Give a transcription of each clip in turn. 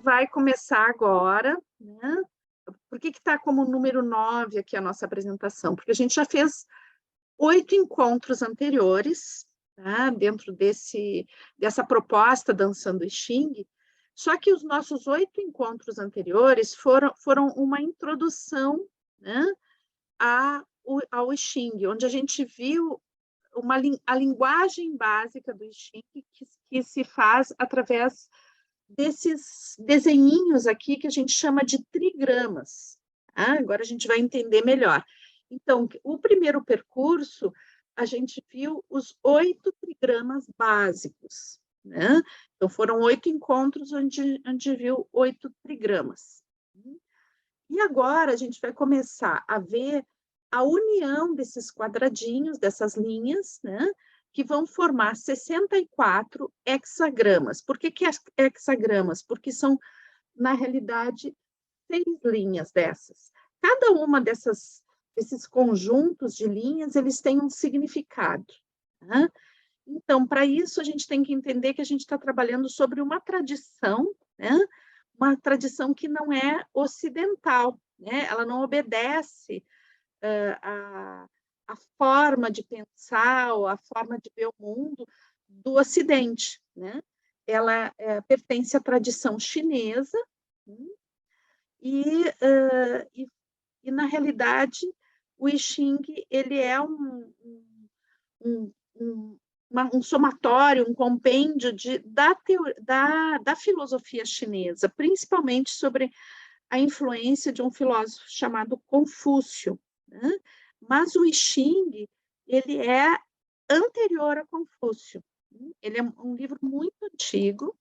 vai começar agora, né? Por que está como número 9 aqui a nossa apresentação? Porque a gente já fez 8 encontros anteriores, tá? Dentro dessa proposta Dançando Xing, só que os nossos 8 encontros anteriores foram uma introdução, né, ao Xing, onde a gente viu a linguagem básica do Xing que se faz através desses desenhinhos aqui que a gente chama de trigramas. Tá? Agora a gente vai entender melhor. Então, o primeiro percurso, a gente viu os 8 trigramas básicos. Né? Então, foram 8 encontros onde viu 8 trigramas. E agora a gente vai começar a ver a união desses quadradinhos, dessas linhas, né? Que vão formar 64 hexagramas. Por que hexagramas? Porque são, na realidade, 6 linhas dessas. Cada uma desses conjuntos de linhas, eles têm um significado. Né? Então, para isso, a gente tem que entender que a gente está trabalhando sobre uma tradição, né? Uma tradição que não é ocidental, né? Ela não obedece a forma de pensar ou a forma de ver o mundo do Ocidente, né? Ela pertence à tradição chinesa, né? E na realidade, o I Ching ele é um somatório, um compêndio da filosofia chinesa, principalmente sobre a influência de um filósofo chamado Confúcio. Né? Mas o I Ching, ele é anterior a Confúcio. Ele é um livro muito antigo.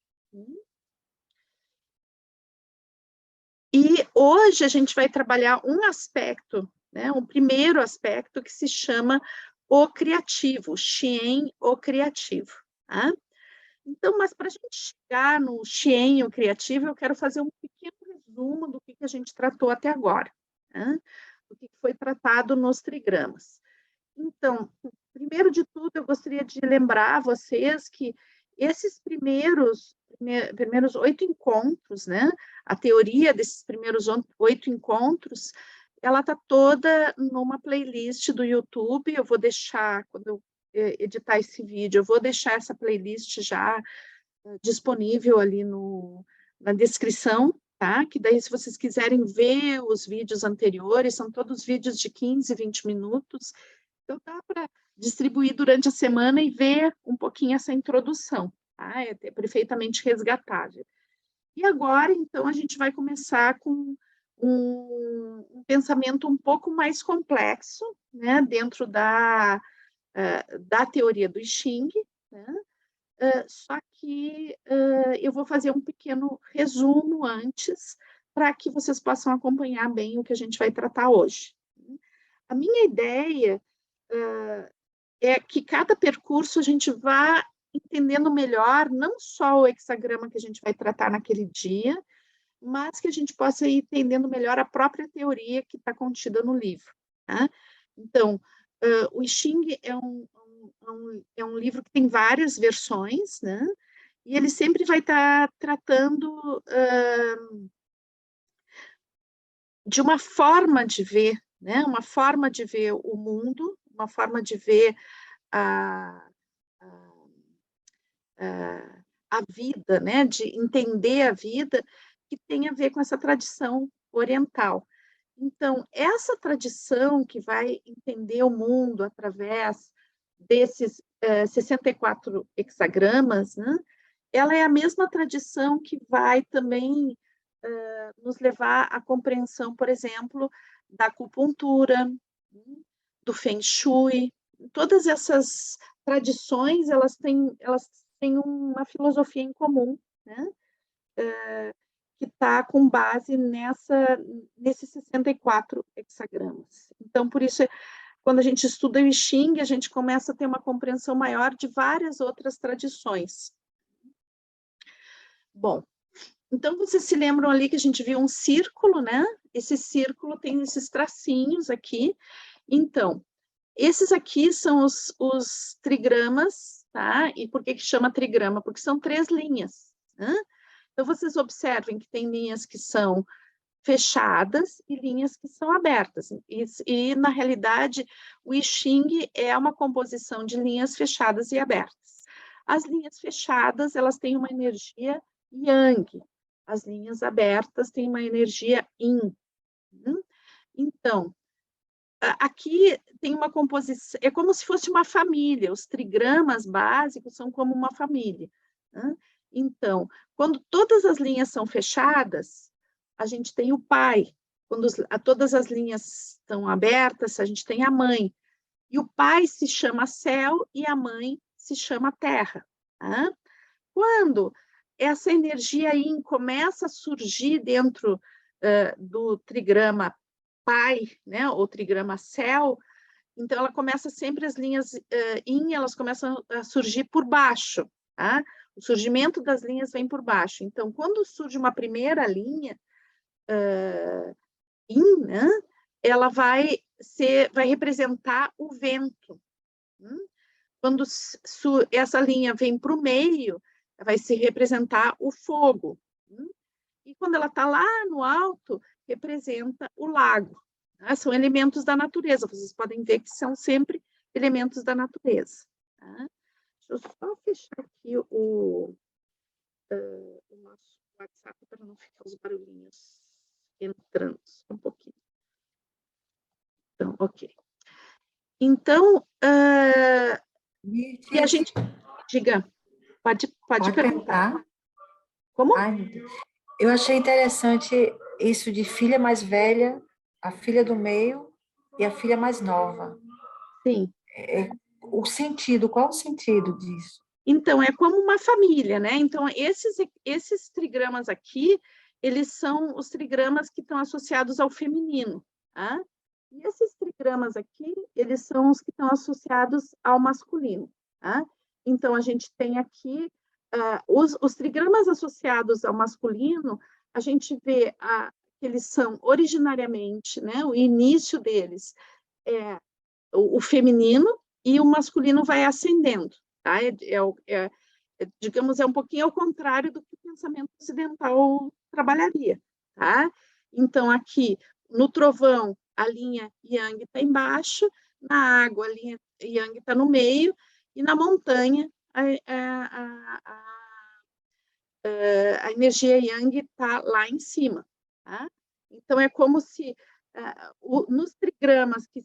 E hoje a gente vai trabalhar um aspecto, né, um primeiro aspecto que se chama o criativo, Xian, o criativo. Tá? Então, mas para a gente chegar no Xian, o criativo, eu quero fazer um pequeno resumo do que a gente tratou até agora, né? Do que foi tratado nos trigramas. Então, primeiro de tudo, eu gostaria de lembrar a vocês que esses primeiros 8 encontros, né? A teoria desses primeiros 8 encontros, ela está toda numa playlist do YouTube. Eu vou deixar, quando eu editar esse vídeo, eu vou deixar essa playlist já disponível ali na descrição, tá? Que daí, se vocês quiserem ver os vídeos anteriores, são todos vídeos de 15, 20 minutos. Então, dá para distribuir durante a semana e ver um pouquinho essa introdução, tá? É perfeitamente resgatável. E agora, então, a gente vai começar com um pensamento um pouco mais complexo, né? Dentro da teoria do I Ching, né? Só que eu vou fazer um pequeno resumo antes, para que vocês possam acompanhar bem o que a gente vai tratar hoje. A minha ideia é que cada percurso a gente vá entendendo melhor, não só o hexagrama que a gente vai tratar naquele dia, mas que a gente possa ir entendendo melhor a própria teoria que está contida no livro. Tá? Então, o I Ching é um livro que tem várias versões, né? E ele sempre vai estar tratando de uma forma de ver, né? Uma forma de ver o mundo, uma forma de ver a vida, né? De entender a vida, que tem a ver com essa tradição oriental. Então, essa tradição que vai entender o mundo através desses 64 hexagramas, né? Ela é a mesma tradição que vai também nos levar à compreensão, por exemplo, da acupuntura, do Feng Shui. Todas essas tradições, elas têm uma filosofia em comum, né? Que está com base nesses 64 hexagramas. Então, por isso, quando a gente estuda o I Ching, a gente começa a ter uma compreensão maior de várias outras tradições. Bom, então vocês se lembram ali que a gente viu um círculo, né? Esse círculo tem esses tracinhos aqui. Então, esses aqui são os trigramas, tá? E por que chama trigrama? Porque são 3 linhas, né? Então, vocês observem que tem linhas que são fechadas e linhas que são abertas. E, na realidade, o I Ching é uma composição de linhas fechadas e abertas. As linhas fechadas, elas têm uma energia Yang. As linhas abertas têm uma energia Yin. Então, aqui tem uma composição, é como se fosse uma família, os trigramas básicos são como uma família. Então, quando todas as linhas são fechadas, a gente tem o pai. Quando todas as linhas estão abertas, a gente tem a mãe. E o pai se chama céu e a mãe se chama terra. Quando essa energia Yin começa a surgir dentro do trigrama pai, né, ou trigrama céu, então ela começa sempre, as linhas Yin, elas começam a surgir por baixo, tá? O surgimento das linhas vem por baixo. Então, quando surge uma primeira linha Yin, né, ela vai representar o vento. Quando essa linha vem para o meio, vai se representar o fogo. E quando ela está lá no alto, representa o lago. Tá? São elementos da natureza, vocês podem ver que são sempre elementos da natureza. Tá? Deixa eu só fechar aqui o nosso WhatsApp para não ficar os barulhinhos entrando um pouquinho. Então, ok. Então, e a gente... Diga, pode perguntar. Como? Ai, meu Deus. Eu achei interessante isso de filha mais velha, a filha do meio e a filha mais nova. Sim. O sentido, qual o sentido disso? Então, é como uma família, né? Então, esses trigramas aqui, eles são os trigramas que estão associados ao feminino, tá? E esses trigramas aqui, eles são os que estão associados ao masculino, tá? Então, a gente tem aqui os trigramas associados ao masculino, a gente vê que eles são originariamente, né? O início deles é o feminino e o masculino vai ascendendo. Tá? Digamos, é um pouquinho ao contrário do que o pensamento ocidental trabalharia. Tá? Então, aqui, no trovão, a linha Yang está embaixo, na água, a linha Yang está no meio, e na montanha, a energia Yang está lá em cima. Tá? Então, é como se, nos trigramas que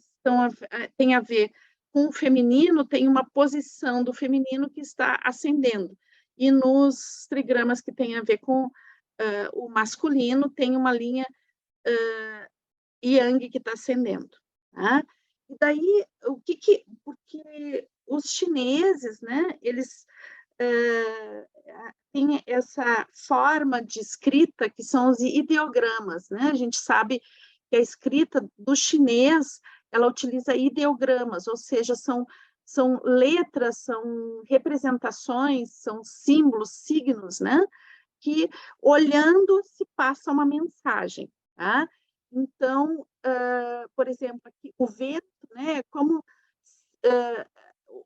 têm a ver com o feminino, tem uma posição do feminino que está ascendendo. E nos trigramas que têm a ver com o masculino, tem uma linha Yang que está ascendendo. Tá? E daí, porque os chineses, né, eles têm essa forma de escrita que são os ideogramas, né? A gente sabe que a escrita do chinês, ela utiliza ideogramas, ou seja, são letras, são representações, são símbolos, signos, né? Que, olhando, se passa uma mensagem, tá? Então, por exemplo, aqui, o vento, né? Como,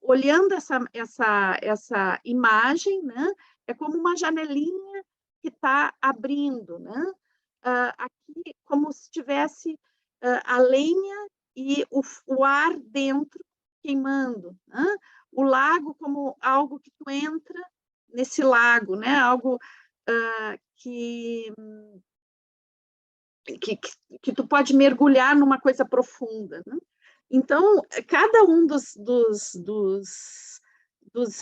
olhando essa imagem, né? É como uma janelinha que está abrindo, né? Aqui, como se tivesse a lenha e o ar dentro queimando, né? O lago como algo que tu entra nesse lago, né? Algo que tu pode mergulhar numa coisa profunda, né? Então, cada um dos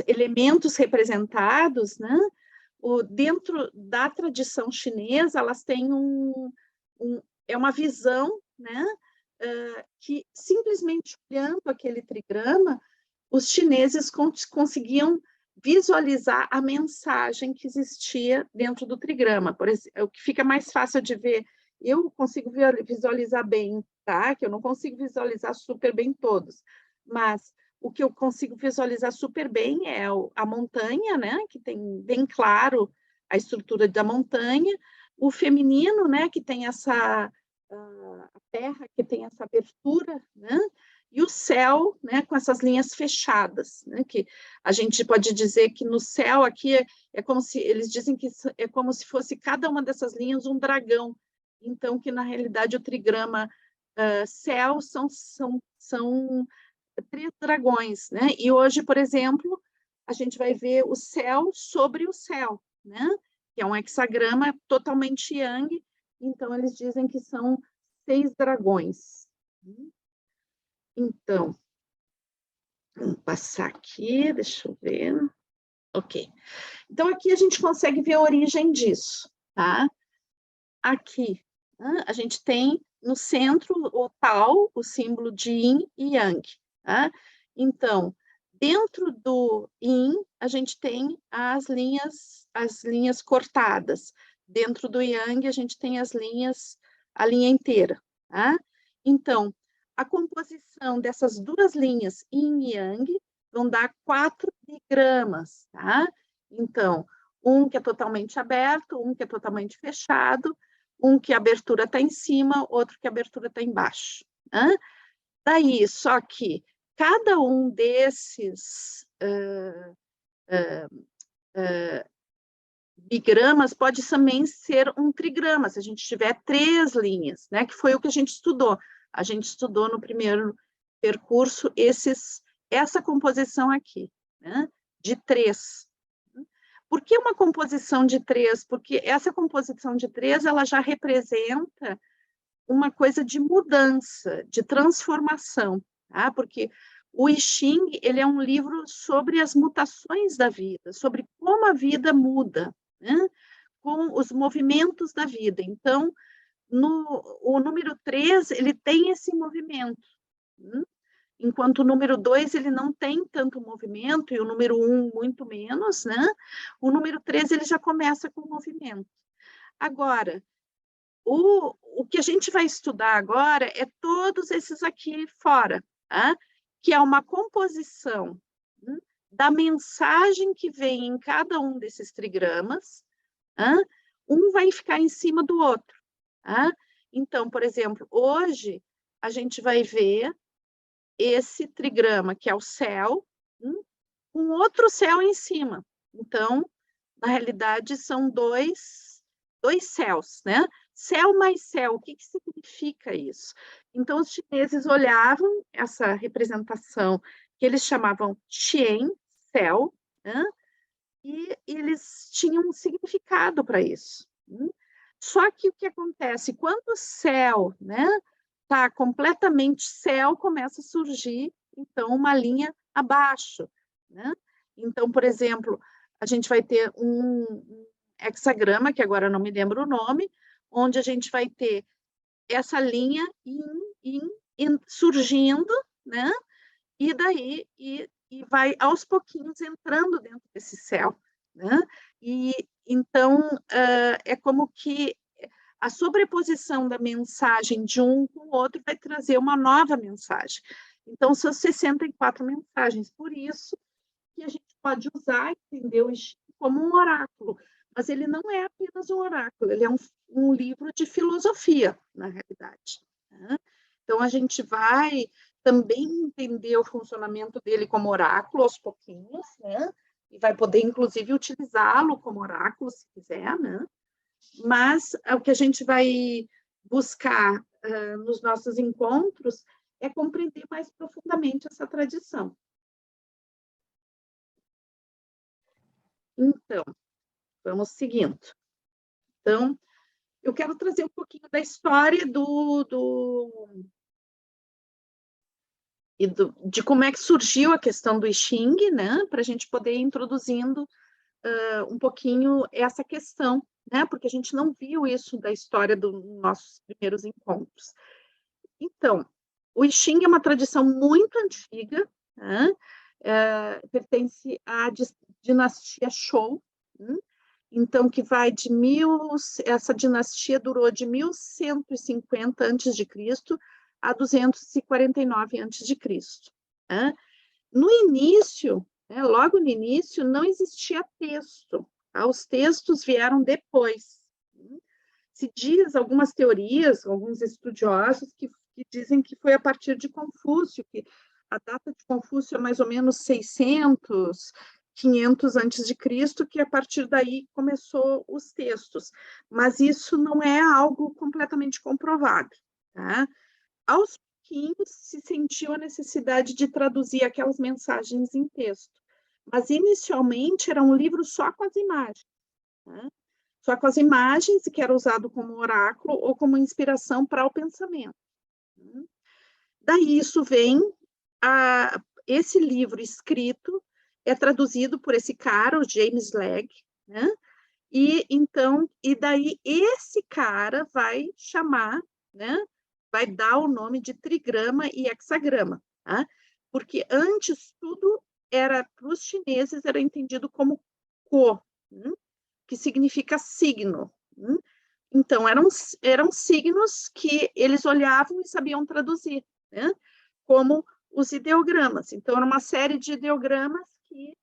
elementos representados, né? Dentro da tradição chinesa, elas têm é uma visão, né? Que simplesmente olhando aquele trigrama, os chineses conseguiam visualizar a mensagem que existia dentro do trigrama. Por exemplo, o que fica mais fácil de ver, eu consigo visualizar bem, tá? Que eu não consigo visualizar super bem todos, mas o que eu consigo visualizar super bem é a montanha, né? Que tem bem claro a estrutura da montanha, o feminino, né? Que tem a terra, que tem essa abertura, né? e o céu, né, com essas linhas fechadas, né, que a gente pode dizer que no céu aqui é como se, eles dizem que é como se fosse cada uma dessas linhas um dragão, então que na realidade o trigrama céu são 3 dragões, né, e hoje, por exemplo, a gente vai ver o céu sobre o céu, né, que é um hexagrama totalmente yang, então eles dizem que são 6 dragões. Então, vamos passar aqui, deixa eu ver. Ok. Então, aqui a gente consegue ver a origem disso, tá? Aqui, a gente tem no centro o tal, o símbolo de yin e yang, tá? Então, dentro do yin, a gente tem as linhas cortadas. Dentro do yang, a gente tem a linha inteira, tá? Então, a composição dessas 2 linhas, yin e yang, vão dar 4 digramas, tá? Então, um que é totalmente aberto, um que é totalmente fechado, um que a abertura está em cima, outro que a abertura está embaixo. Né? Daí, só que cada um desses bigramas pode também ser um trigrama, se a gente tiver 3 linhas, né? Que foi o que a gente estudou. A gente estudou no primeiro percurso essa composição aqui, né? De 3. Por que uma composição de 3? Porque essa composição de 3, ela já representa uma coisa de mudança, de transformação, tá? Porque o I Ching, ele é um livro sobre as mutações da vida, sobre como a vida muda, né? Com os movimentos da vida. Então, o número 3, ele tem esse movimento, né? Enquanto o número 2, ele não tem tanto movimento, e o número 1 muito menos, né? O número 3, ele já começa com movimento. Agora, o que a gente vai estudar agora é todos esses aqui fora, tá? Que é uma composição da mensagem que vem em cada um desses trigramas, tá? Um vai ficar em cima do outro, tá? Então, por exemplo, hoje a gente vai ver esse trigrama, que é o céu, com outro céu em cima. Então, na realidade, são dois céus, né? Céu mais céu, o que significa isso? Então, os chineses olhavam essa representação, que eles chamavam Qian, céu, né? E eles tinham um significado para isso. Só que o que acontece? Quando o céu, né, está completamente céu, começa a surgir, então, uma linha abaixo, né? Então, por exemplo, a gente vai ter um hexagrama, que agora não me lembro o nome, onde a gente vai ter essa linha surgindo, né? E daí, e vai aos pouquinhos entrando dentro desse céu, né? E então, é como que a sobreposição da mensagem de um com o outro vai trazer uma nova mensagem. Então, são 64 mensagens. Por isso que a gente pode usar, entender o Xing como um oráculo. Mas ele não é apenas um oráculo, ele é um livro de filosofia, na realidade. Né? Então, a gente vai também entender o funcionamento dele como oráculo aos pouquinhos, né? E vai poder, inclusive, utilizá-lo como oráculo, se quiser, né? Mas o que a gente vai buscar nos nossos encontros é compreender mais profundamente essa tradição. Então, vamos seguindo. Então, eu quero trazer um pouquinho da história de como é que surgiu a questão do I Ching, né? Para a gente poder ir introduzindo um pouquinho essa questão, né? Porque a gente não viu isso da história dos nossos primeiros encontros. Então, o I Ching é uma tradição muito antiga, né? Pertence à dinastia Shou, né? Então, que vai essa dinastia durou de 1150 a.C. a 249 a.C. Né? No início, logo no início, não existia texto. Tá? Os textos vieram depois. Se diz algumas teorias, alguns estudiosos, que que dizem que foi a partir de Confúcio, que a data de Confúcio é mais ou menos 600, 500 antes de Cristo, que a partir daí começou os textos. Mas isso não é algo completamente comprovado, tá? Aos pouquinhos se sentiu a necessidade de traduzir aquelas mensagens em texto, mas inicialmente era um livro só com as imagens, né? Só com as imagens, que era usado como oráculo ou como inspiração para o pensamento. Daí isso vem, esse livro escrito é traduzido por esse cara, o James Legge, né? E daí esse cara vai chamar, né? Vai dar o nome de trigrama e hexagrama, tá? Porque antes tudo era, para os chineses, era entendido como ko, que significa signo. Então, eram signos que eles olhavam e sabiam traduzir, né? Como os ideogramas. Então, era uma série de ideogramas que,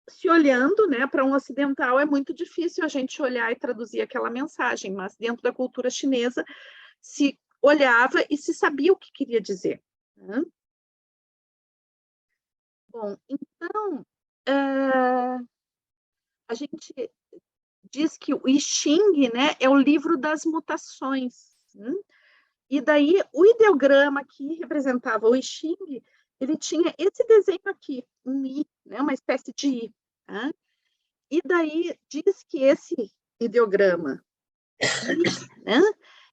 se olhando, né, para um ocidental, é muito difícil a gente olhar e traduzir aquela mensagem, mas dentro da cultura chinesa se olhava e se sabia o que queria dizer, né? Bom, então, a gente diz que o I Ching, né, é o livro das mutações. E daí, o ideograma que representava o I Ching, ele tinha esse desenho aqui, um I, né, uma espécie de I. Tá? E daí, diz que esse ideograma, né,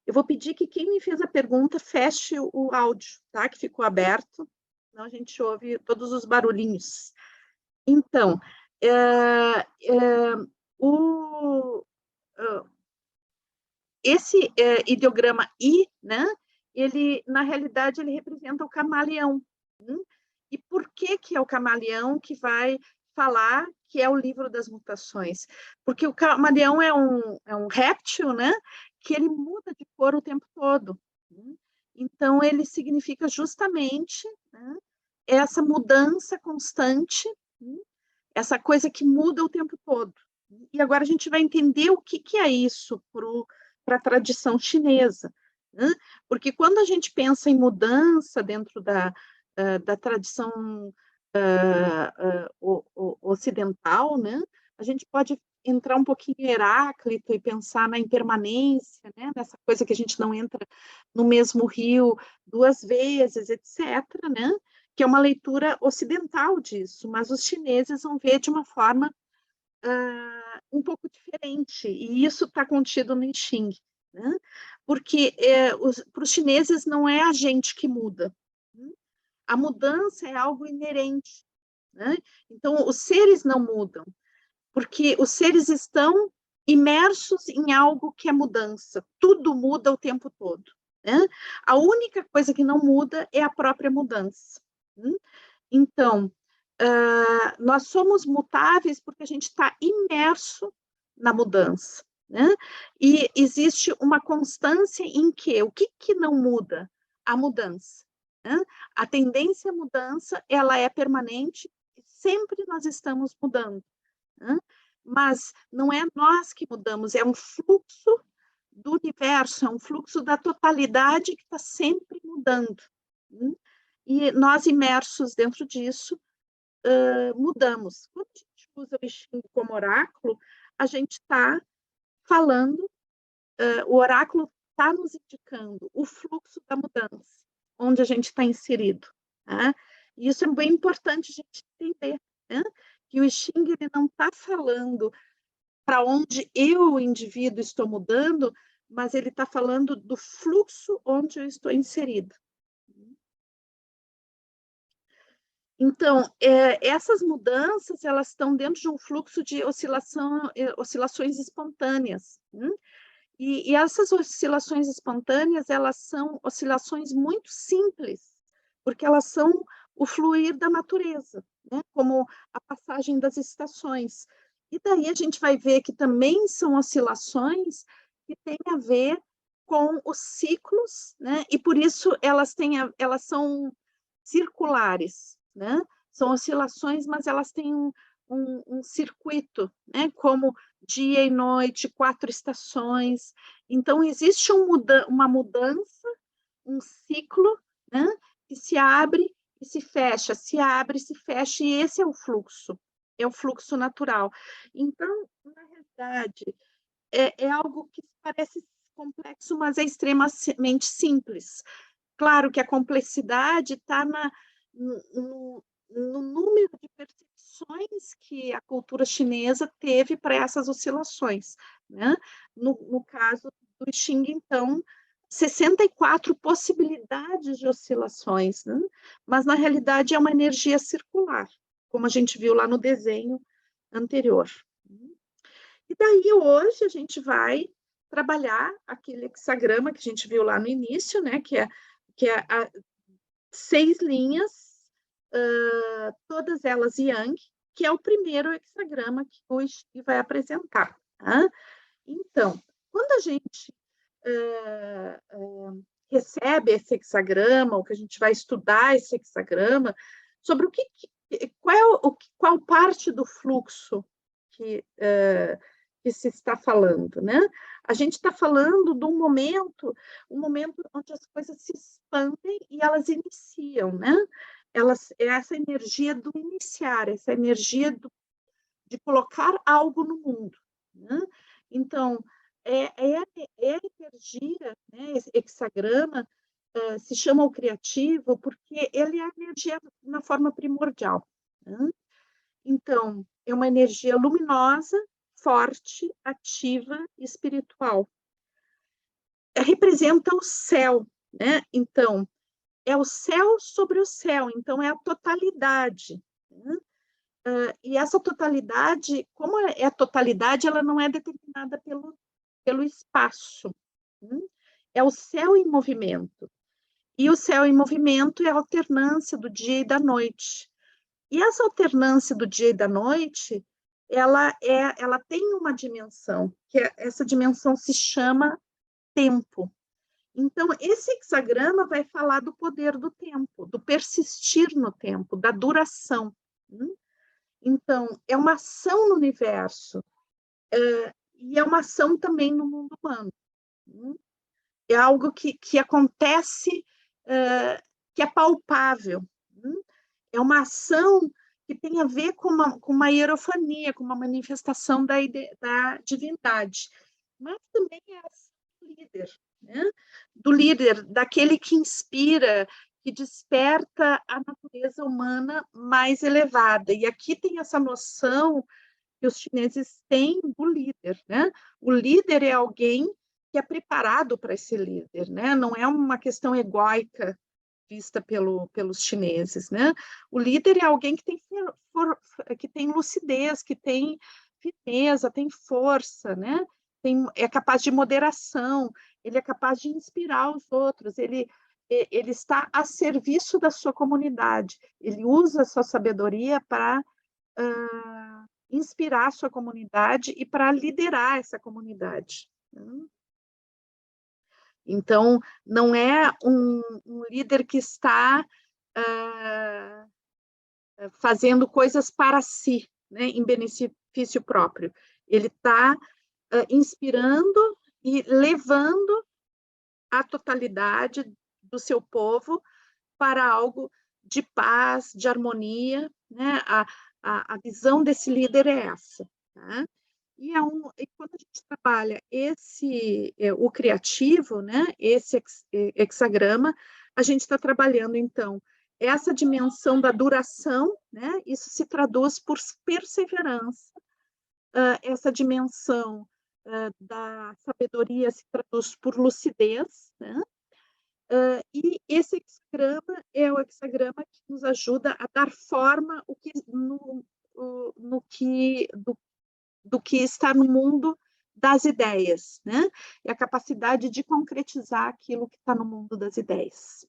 eu vou pedir que quem me fez a pergunta feche o áudio, tá? Que ficou aberto, senão a gente ouve todos os barulhinhos. Então, esse ideograma I, né, ele, na realidade, ele representa o camaleão. E por que é o camaleão que vai falar que é o livro das mutações? Porque o camaleão é um réptil, né, que ele muda de cor o tempo todo. Então, ele significa justamente, né, essa mudança constante, essa coisa que muda o tempo todo. E agora a gente vai entender o que é isso para a tradição chinesa. Né? Porque quando a gente pensa em mudança dentro da tradição ocidental, né? A gente pode entrar um pouquinho em Heráclito e pensar na impermanência, né? Nessa coisa que a gente não entra no mesmo rio duas vezes, etc., né? Que é uma leitura ocidental disso, mas os chineses vão ver de uma forma um pouco diferente, e isso está contido no I Ching, né? Porque para os chineses não é a gente que muda, a mudança é algo inerente, né? Então, os seres não mudam, porque os seres estão imersos em algo que é mudança, tudo muda o tempo todo, né? A única coisa que não muda é a própria mudança. Então, nós somos mutáveis porque a gente está imerso na mudança, né? E existe uma constância em que o que não muda? A mudança. Né? A tendência à mudança, ela é permanente, sempre nós estamos mudando. Né? Mas não é nós que mudamos, é um fluxo do universo, é um fluxo da totalidade que está sempre mudando. E nós, imersos dentro disso, mudamos. Quando a gente usa o I Ching como oráculo, a gente está falando, o oráculo está nos indicando o fluxo da mudança, onde a gente está inserido. Tá? E isso é bem importante a gente entender, né? Que o I Ching ele não está falando para onde eu, o indivíduo, estou mudando, mas ele está falando do fluxo onde eu estou inserido. Então, essas mudanças, elas estão dentro de um fluxo de oscilações espontâneas. E essas oscilações espontâneas, elas são oscilações muito simples, porque elas são o fluir da natureza, né? Como a passagem das estações. E daí a gente vai ver que também são oscilações que têm a ver com os ciclos, né? E por isso elas são circulares, né? São oscilações, mas elas têm um circuito, né? Como dia e noite, 4 estações. Então, existe uma mudança, um ciclo, né, que se abre e se fecha, se abre e se fecha, e esse é o fluxo natural. Então, na realidade, é algo que parece complexo, mas é extremamente simples. Claro que a complexidade está no número de percepções que a cultura chinesa teve para essas oscilações, né? No caso do I Ching, então, 64 possibilidades de oscilações, né? Mas na realidade é uma energia circular, como a gente viu lá no desenho anterior. E daí hoje a gente vai trabalhar aquele hexagrama que a gente viu lá no início, né? Que é 6 linhas, todas elas yang, que é o primeiro hexagrama que hoje vai apresentar. Tá? Então, quando a gente recebe esse hexagrama, ou que a gente vai estudar esse hexagrama, sobre qual parte do fluxo que se está falando, né? A gente está falando de um momento onde as coisas se expandem e elas iniciam, né? É essa energia do iniciar, essa energia de colocar algo no mundo, né? Então, a energia, né, esse hexagrama, se chama o criativo porque ele é a energia na forma primordial, né? Então, é uma energia luminosa, forte, ativa e espiritual. Representa o céu, né? Então, é o céu sobre o céu, então é a totalidade, né? E essa totalidade, como é a totalidade, ela não é determinada pelo espaço, né? É o céu em movimento. E o céu em movimento é a alternância do dia e da noite. E essa alternância do dia e da noite, ela tem uma dimensão, essa dimensão se chama tempo. Então, esse hexagrama vai falar do poder do tempo, do persistir no tempo, da duração. Então, é uma ação no universo, e é uma ação também no mundo humano. É algo que acontece, que é palpável. É uma ação que tem a ver com uma hierofania, com uma manifestação da divindade. Mas também é a ação do líder, né? Do líder, daquele que inspira, que desperta a natureza humana mais elevada. E aqui tem essa noção que os chineses têm do líder, né? O líder é alguém que é preparado para ser líder, né? Não é uma questão egóica vista pelos chineses, né? O líder é alguém que tem lucidez, que tem firmeza, tem força, né? É capaz de moderação, ele é capaz de inspirar os outros, ele está a serviço da sua comunidade, ele usa a sua sabedoria para inspirar a sua comunidade e para liderar essa comunidade. Então, não é um líder que está fazendo coisas para si, né, em benefício próprio. Ele está inspirando e levando a totalidade do seu povo para algo de paz, de harmonia, né? A visão desse líder é essa. Tá? E quando a gente trabalha o criativo, né? Esse hexagrama, a gente está trabalhando, então, essa dimensão da duração, né? Isso se traduz por perseverança, essa dimensão da sabedoria se traduz por lucidez, né? E esse hexagrama é o hexagrama que nos ajuda a dar forma do que está no mundo das ideias, né? E a capacidade de concretizar aquilo que está no mundo das ideias.